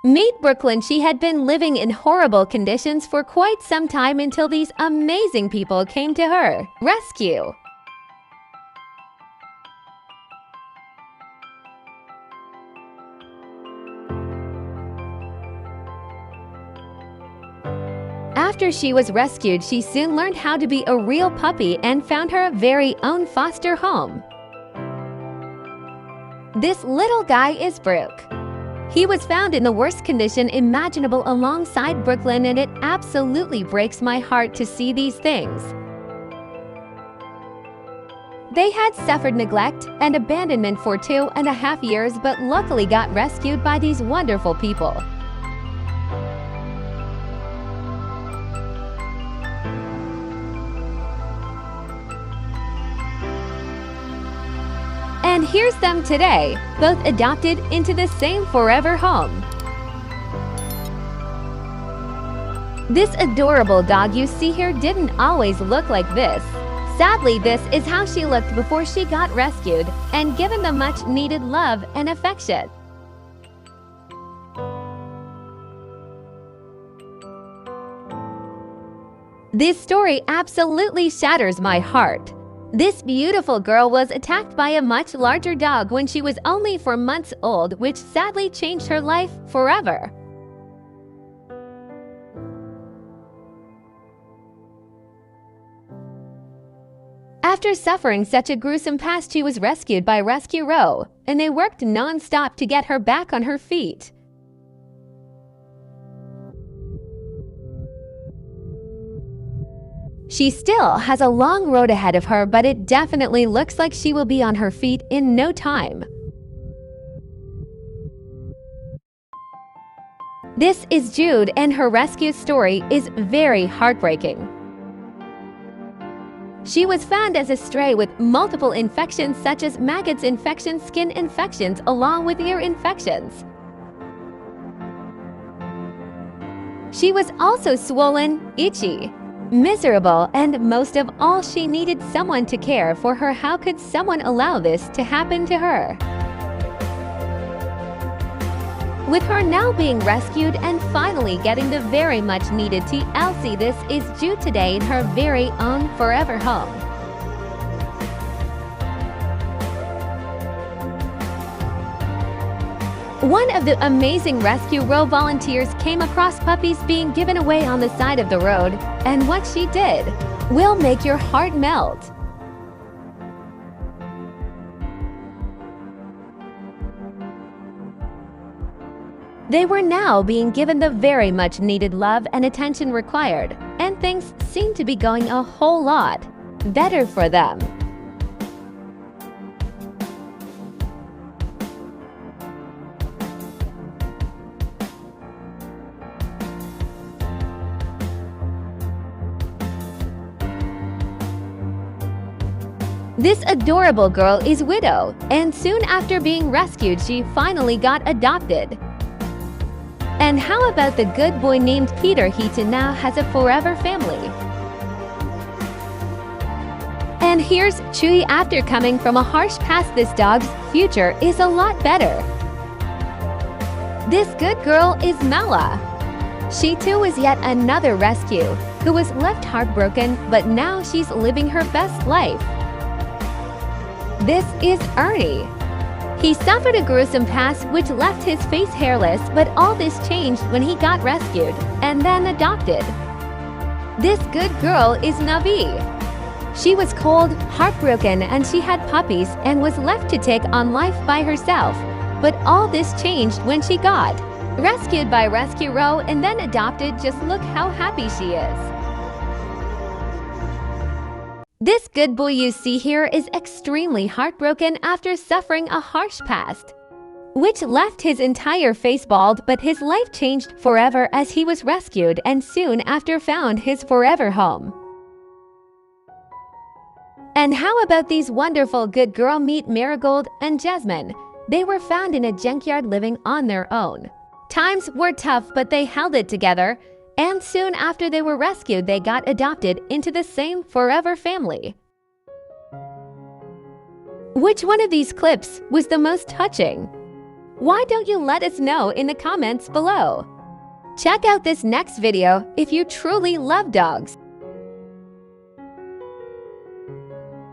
Meet Brooklyn. She had been living in horrible conditions for quite some time until these amazing people came to her rescue. After she was rescued, she soon learned how to be a real puppy and found her very own foster home. This little guy is Brooke. He was found in the worst condition imaginable alongside Brooklyn, and it absolutely breaks my heart to see these things. They had suffered neglect and abandonment for 2.5 years, but luckily got rescued by these wonderful people. And here's them today, both adopted into the same forever home. This adorable dog you see here didn't always look like this. Sadly, this is how she looked before she got rescued and given the much-needed love and affection. This story absolutely shatters my heart. This beautiful girl was attacked by a much larger dog when she was only 4 months old, which sadly changed her life forever. After suffering such a gruesome past, she was rescued by Rescue Row, and they worked non-stop to get her back on her feet. She still has a long road ahead of her, but it definitely looks like she will be on her feet in no time. This is Jude, and her rescue story is very heartbreaking. She was found as a stray with multiple infections such as maggots infections, skin infections, along with ear infections. She was also swollen, itchy, miserable, and most of all, she needed someone to care for her. How could someone allow this to happen to her? With her now being rescued and finally getting the very much needed TLC, this is Jude today in her very own forever home. One of the amazing Rescue Row volunteers came across puppies being given away on the side of the road, and what she did will make your heart melt. They were now being given the very much needed love and attention required, and things seemed to be going a whole lot better for them. This adorable girl is widow, and soon after being rescued, she finally got adopted. And how about the good boy named Peter? He too now has a forever family. And here's Chewy. After coming from a harsh past, this dog's future is a lot better. This good girl is Mala. She too is yet another rescue who was left heartbroken, but now she's living her best life. This is Ernie. He suffered a gruesome past which left his face hairless, but all this changed when he got rescued and then adopted. This good girl is Navi. She was cold, heartbroken, and she had puppies and was left to take on life by herself. But all this changed when she got rescued by Rescue Row and then adopted. Just look how happy she is. This good boy you see here is extremely heartbroken after suffering a harsh past, which left his entire face bald, but his life changed forever as he was rescued and soon after found his forever home. And how about these wonderful good girl? Meet Marigold and Jasmine. They were found in a junkyard living on their own. Times were tough, but they held it together. And soon after they were rescued, they got adopted into the same forever family. Which one of these clips was the most touching? Why don't you let us know in the comments below? Check out this next video if you truly love dogs.